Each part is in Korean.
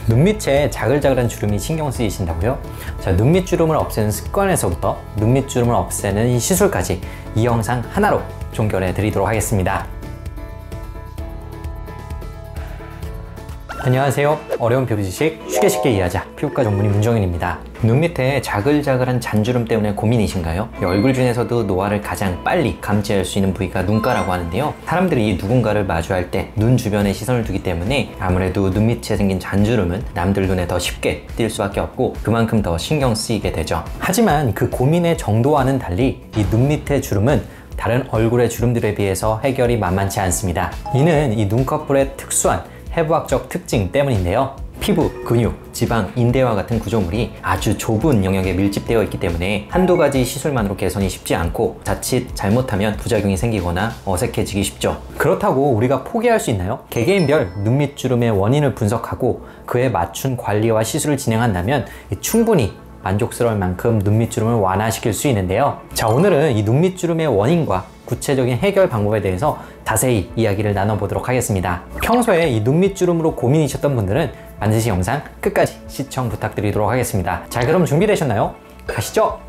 눈밑에 자글자글한 주름이 신경 쓰이신다고요? 자, 눈밑 주름을 없애는 습관에서부터 눈밑 주름을 없애는 이 시술까지 이 영상 하나로 종결해 드리도록 하겠습니다. 안녕하세요. 어려운 피부 지식 쉽게 이해하자 피부과 전문의 문정인입니다. 눈 밑에 자글자글한 잔주름 때문에 고민이신가요? 얼굴 중에서도 노화를 가장 빨리 감지할 수 있는 부위가 눈가라고 하는데요. 사람들이 누군가를 마주할 때 눈 주변에 시선을 두기 때문에 아무래도 눈 밑에 생긴 잔주름은 남들 눈에 더 쉽게 띌 수밖에 없고 그만큼 더 신경 쓰이게 되죠. 하지만 그 고민의 정도와는 달리 이 눈 밑의 주름은 다른 얼굴의 주름들에 비해서 해결이 만만치 않습니다. 이는 이 눈꺼풀의 특수한 해부학적 특징 때문인데요. 피부, 근육, 지방, 인대와 같은 구조물이 아주 좁은 영역에 밀집되어 있기 때문에 한두 가지 시술만으로 개선이 쉽지 않고 자칫 잘못하면 부작용이 생기거나 어색해지기 쉽죠. 그렇다고 우리가 포기할 수 있나요? 개개인별 눈밑 주름의 원인을 분석하고 그에 맞춘 관리와 시술을 진행한다면 충분히 만족스러울 만큼 눈밑 주름을 완화시킬 수 있는데요. 자, 오늘은 이 눈밑 주름의 원인과 구체적인 해결 방법에 대해서 자세히 이야기를 나눠보도록 하겠습니다. 평소에 이 눈밑 주름으로 고민이셨던 분들은 반드시 영상 끝까지 시청 부탁드리도록 하겠습니다. 자, 그럼 준비되셨나요? 가시죠!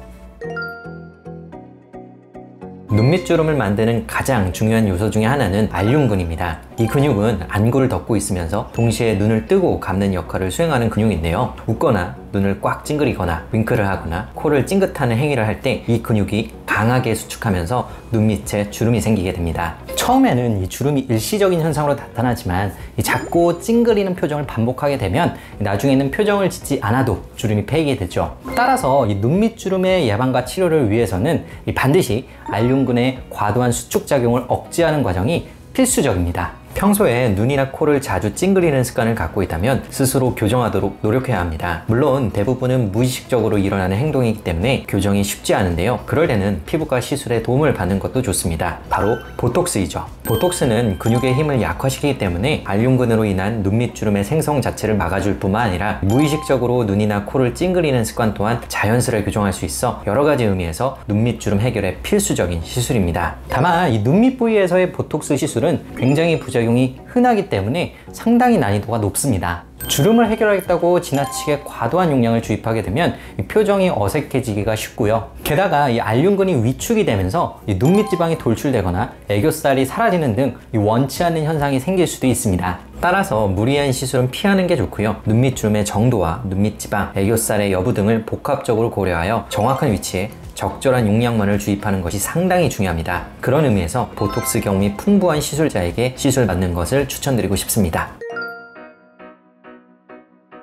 눈밑 주름을 만드는 가장 중요한 요소 중에 하나는 알륜근입니다. 이 근육은 안구를 덮고 있으면서 동시에 눈을 뜨고 감는 역할을 수행하는 근육인데요. 웃거나 눈을 꽉 찡그리거나 윙크를 하거나 코를 찡긋하는 행위를 할 때 이 근육이 강하게 수축하면서 눈 밑에 주름이 생기게 됩니다. 처음에는 이 주름이 일시적인 현상으로 나타나지만 이 작고 찡그리는 표정을 반복하게 되면 나중에는 표정을 짓지 않아도 주름이 패이게 되죠. 따라서 이 눈밑 주름의 예방과 치료를 위해서는 반드시 알륜근의 과도한 수축 작용을 억제하는 과정이 필수적입니다. 평소에 눈이나 코를 자주 찡그리는 습관을 갖고 있다면 스스로 교정하도록 노력해야 합니다. 물론 대부분은 무의식적으로 일어나는 행동이기 때문에 교정이 쉽지 않은데요. 그럴 때는 피부과 시술에 도움을 받는 것도 좋습니다. 바로 보톡스이죠. 보톡스는 근육의 힘을 약화시키기 때문에 알륜근으로 인한 눈밑 주름의 생성 자체를 막아줄 뿐만 아니라 무의식적으로 눈이나 코를 찡그리는 습관 또한 자연스레 교정할 수 있어 여러 가지 의미에서 눈밑 주름 해결에 필수적인 시술입니다. 다만 이 눈밑 부위에서의 보톡스 시술은 굉장히 부작용이 흔하기 때문에 상당히 난이도가 높습니다. 주름을 해결하겠다고 지나치게 과도한 용량을 주입하게 되면 표정이 어색해지기가 쉽고요. 게다가 이 알륜근이 위축이 되면서 이 눈밑 지방이 돌출되거나 애교살이 사라지는 등 원치 않는 현상이 생길 수도 있습니다. 따라서 무리한 시술은 피하는 게 좋고요. 눈밑 주름의 정도와 눈밑 지방, 애교살의 여부 등을 복합적으로 고려하여 정확한 위치에 적절한 용량만을 주입하는 것이 상당히 중요합니다. 그런 의미에서 보톡스 경험이 풍부한 시술자에게 시술 받는 것을 추천드리고 싶습니다.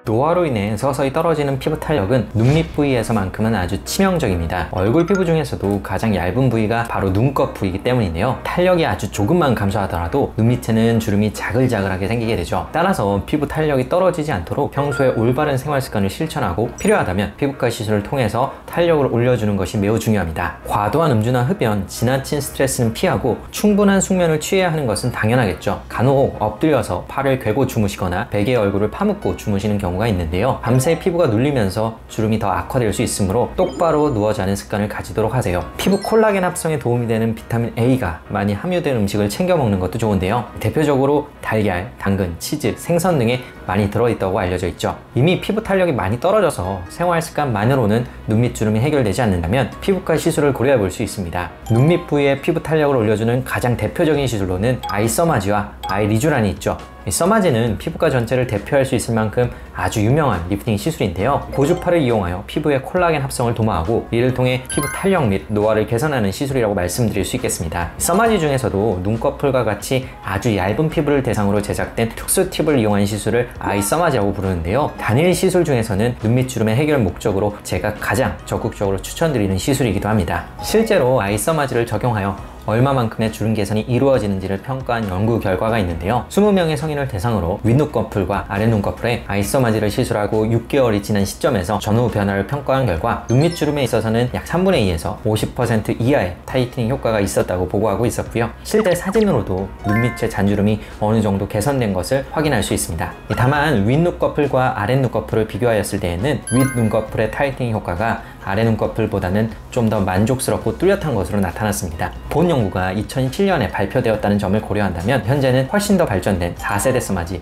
노화로 인해 서서히 떨어지는 피부 탄력은 눈밑 부위에서만큼은 아주 치명적입니다. 얼굴 피부 중에서도 가장 얇은 부위가 바로 눈꺼풀이기 때문인데요. 탄력이 아주 조금만 감소하더라도 눈 밑에는 주름이 자글자글하게 생기게 되죠. 따라서 피부 탄력이 떨어지지 않도록 평소에 올바른 생활 습관을 실천하고 필요하다면 피부과 시술을 통해서 탄력을 올려주는 것이 매우 중요합니다. 과도한 음주나 흡연, 지나친 스트레스는 피하고 충분한 숙면을 취해야 하는 것은 당연하겠죠. 간혹 엎드려서 팔을 괴고 주무시거나 베개에 얼굴을 파묻고 주무시는 경우가 있는데요. 밤새 피부가 눌리면서 주름이 더 악화될 수 있으므로 똑바로 누워 자는 습관을 가지도록 하세요. 피부 콜라겐 합성에 도움이 되는 비타민 A가 많이 함유된 음식을 챙겨 먹는 것도 좋은데요. 대표적으로 달걀, 당근, 치즈, 생선 등에 많이 들어있다고 알려져 있죠. 이미 피부 탄력이 많이 떨어져서 생활 습관만으로는 눈밑 주름이 해결되지 않는다면 피부과 시술을 고려해 볼 수 있습니다. 눈밑 부위의 피부 탄력을 올려주는 가장 대표적인 시술로는 아이 써마지와 아이 리쥬란이 있죠. 이 써마지는 피부과 전체를 대표할 수 있을 만큼 아주 유명한 리프팅 시술인데요. 고주파를 이용하여 피부의 콜라겐 합성을 도모하고 이를 통해 피부 탄력 및 노화를 개선하는 시술이라고 말씀드릴 수 있겠습니다. 써마지 중에서도 눈꺼풀과 같이 아주 얇은 피부를 대상으로 제작된 특수 팁을 이용한 시술을 아이 써마지라고 부르는데요. 단일 시술 중에서는 눈밑 주름의 해결 목적으로 제가 가장 적극적으로 추천드리는 시술이기도 합니다. 실제로 아이 써마지를 적용하여 얼마만큼의 주름 개선이 이루어지는지를 평가한 연구 결과가 있는데요. 20명의 성인을 대상으로 윗눈꺼풀과 아랫눈꺼풀에 아이 써마지를 시술하고 6개월이 지난 시점에서 전후 변화를 평가한 결과 눈밑 주름에 있어서는 약 3분의 2에서 50% 이하의 타이트닝 효과가 있었다고 보고하고 있었고요. 실제 사진으로도 눈밑의 잔주름이 어느 정도 개선된 것을 확인할 수 있습니다. 다만 윗눈꺼풀과 아랫눈꺼풀을 비교하였을 때에는 윗눈꺼풀의 타이트닝 효과가 아래 눈꺼풀보다는 좀 더 만족스럽고 뚜렷한 것으로 나타났습니다. 본 연구가 2007년에 발표되었다는 점을 고려한다면 현재는 훨씬 더 발전된 4세대 써마지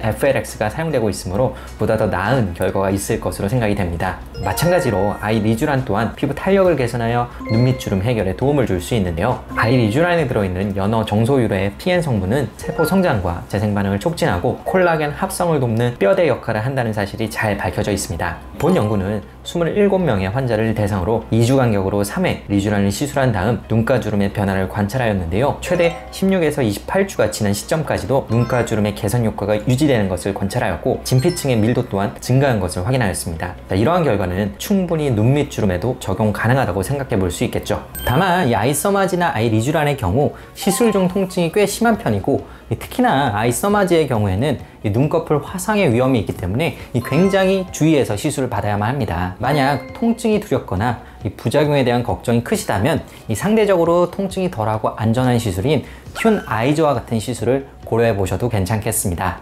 FLX가 사용되고 있으므로 보다 더 나은 결과가 있을 것으로 생각이 됩니다. 마찬가지로 아이리쥬란 또한 피부 탄력을 개선하여 눈밑 주름 해결에 도움을 줄 수 있는데요. 아이리쥬란에 들어있는 연어 정소유래의 PN 성분은 세포 성장과 재생 반응을 촉진하고 콜라겐 합성을 돕는 뼈대 역할을 한다는 사실이 잘 밝혀져 있습니다. 본 연구는 27명의 환자를 대상으로 2주 간격으로 3회 리쥬란을 시술한 다음 눈가주름의 변화를 관찰하였는데요. 최대 16에서 28주가 지난 시점까지도 눈가주름의 개선 효과가 유지되는 것을 관찰하였고 진피층의 밀도 또한 증가한 것을 확인하였습니다. 이러한 결과는 충분히 눈밑 주름에도 적용 가능하다고 생각해 볼 수 있겠죠. 다만 이 아이서마지나 아이리쥬란의 경우 시술 중 통증이 꽤 심한 편이고 특히나 아이서마지의 경우에는 눈꺼풀 화상의 위험이 있기 때문에 굉장히 주의해서 시술을 받아야만 합니다. 만약 통증이 두렵거나 부작용에 대한 걱정이 크시다면 상대적으로 통증이 덜하고 안전한 시술인 튠 아이저와 같은 시술을 고려해 보셔도 괜찮겠습니다.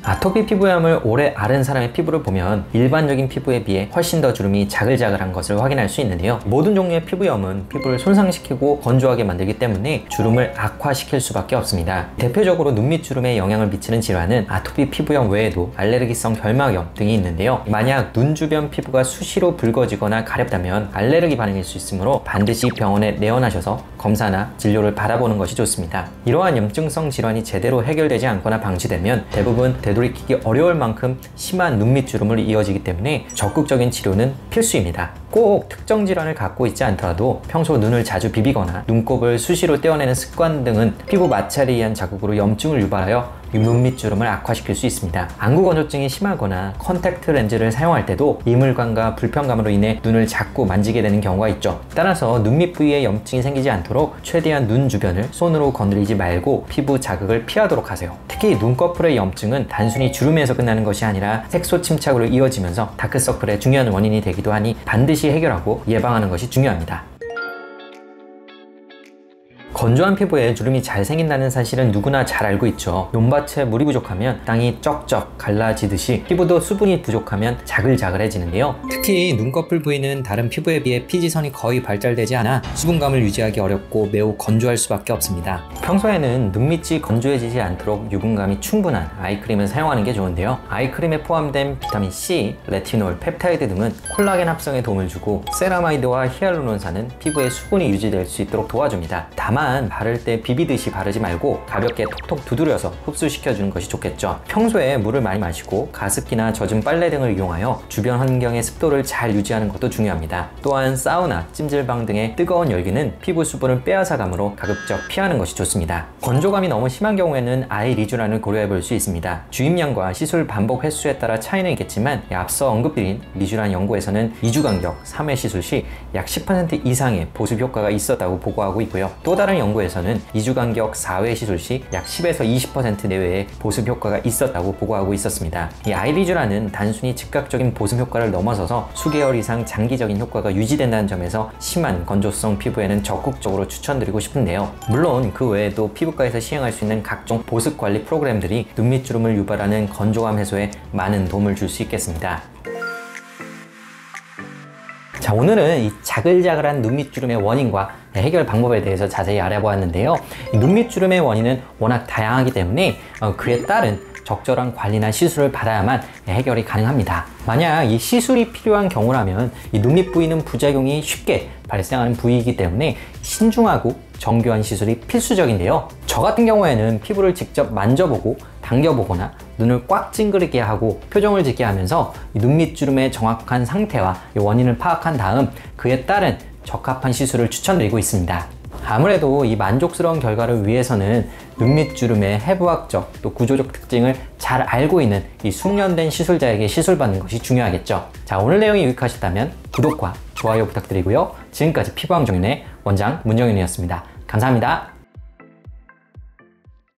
아토피 피부염을 오래 앓은 사람의 피부를 보면 일반적인 피부에 비해 훨씬 더 주름이 자글자글한 것을 확인할 수 있는데요. 모든 종류의 피부염은 피부를 손상시키고 건조하게 만들기 때문에 주름을 악화시킬 수밖에 없습니다. 대표적으로 눈밑 주름에 영향을 미치는 질환은 아토피 피부염 외에도 알레르기성 결막염 등이 있는데요. 만약 눈 주변 피부가 수시로 붉어지거나 가렵다면 알레르기 반응일 수 있으므로 반드시 병원에 내원하셔서 검사나 진료를 받아보는 것이 좋습니다. 이러한 염증성 질환이 제대로 해결되지 않거나 방치되면 대부분 되돌이키기 어려울 만큼 심한 눈밑 주름으로 이어지기 때문에 적극적인 치료는 필수입니다. 꼭 특정 질환을 갖고 있지 않더라도 평소 눈을 자주 비비거나 눈곱을 수시로 떼어내는 습관 등은 피부 마찰에 의한 자극으로 염증을 유발하여 눈밑 주름을 악화시킬 수 있습니다. 안구 건조증이 심하거나 컨택트 렌즈를 사용할 때도 이물감과 불편감으로 인해 눈을 자꾸 만지게 되는 경우가 있죠. 따라서 눈밑 부위에 염증이 생기지 않도록 최대한 눈 주변을 손으로 건드리지 말고 피부 자극을 피하도록 하세요. 특히 눈꺼풀의 염증은 단순히 주름에서 끝나는 것이 아니라 색소 침착으로 이어지면서 다크서클의 중요한 원인이 되기도 하니 반드시 해결하고 예방하는 것이 중요합니다. 건조한 피부에 주름이 잘 생긴다는 사실은 누구나 잘 알고 있죠. 논밭에 물이 부족하면 땅이 쩍쩍 갈라지듯이 피부도 수분이 부족하면 자글자글해지는데요. 특히 눈꺼풀 부위는 다른 피부에 비해 피지선이 거의 발달되지 않아 수분감을 유지하기 어렵고 매우 건조할 수밖에 없습니다. 평소에는 눈밑이 건조해지지 않도록 유분감이 충분한 아이크림을 사용하는 게 좋은데요. 아이크림에 포함된 비타민 C, 레티놀, 펩타이드 등은 콜라겐 합성에 도움을 주고 세라마이드와 히알루론산은 피부에 수분이 유지될 수 있도록 도와줍니다. 다만 바를 때 비비듯이 바르지 말고 가볍게 톡톡 두드려서 흡수시켜주는 것이 좋겠죠. 평소에 물을 많이 마시고 가습기나 젖은 빨래 등을 이용하여 주변 환경의 습도를 잘 유지하는 것도 중요합니다. 또한 사우나, 찜질방 등의 뜨거운 열기는 피부 수분을 빼앗아가므로 가급적 피하는 것이 좋습니다. 건조감이 너무 심한 경우에는 아이리쥬란을 고려해 볼 수 있습니다. 주입량과 시술 반복 횟수에 따라 차이는 있겠지만 앞서 언급드린 리쥬란 연구에서는 2주 간격 3회 시술 시 약 10% 이상의 보습 효과가 있었다고 보고하고 있고요. 또 다른 연구에서는 2주 간격 4회 시술 시 약 10에서 20% 내외의 보습 효과가 있었다고 보고하고 있었습니다. 이 아이리쥬란은 단순히 즉각적인 보습 효과를 넘어서서 수개월 이상 장기적인 효과가 유지된다는 점에서 심한 건조성 피부에는 적극적으로 추천드리고 싶은데요. 물론 그 외에도 피부과에서 시행할 수 있는 각종 보습 관리 프로그램들이 눈밑 주름을 유발하는 건조감 해소에 많은 도움을 줄 수 있겠습니다. 자, 오늘은 이 자글자글한 눈밑 주름의 원인과 해결 방법에 대해서 자세히 알아보았는데요. 눈밑 주름의 원인은 워낙 다양하기 때문에 그에 따른 적절한 관리나 시술을 받아야만 해결이 가능합니다. 만약 이 시술이 필요한 경우라면 이 눈밑 부위는 부작용이 쉽게 발생하는 부위이기 때문에 신중하고 정교한 시술이 필수적인데요. 저 같은 경우에는 피부를 직접 만져보고 당겨보거나 눈을 꽉 찡그리게 하고 표정을 짓게 하면서 눈밑 주름의 정확한 상태와 원인을 파악한 다음 그에 따른 적합한 시술을 추천드리고 있습니다. 아무래도 이 만족스러운 결과를 위해서는 눈밑 주름의 해부학적 또 구조적 특징을 잘 알고 있는 이 숙련된 시술자에게 시술받는 것이 중요하겠죠. 자, 오늘 내용이 유익하셨다면 구독과 좋아요 부탁드리고요. 지금까지 피부왕정윤의 원장 문정윤이었습니다. 감사합니다.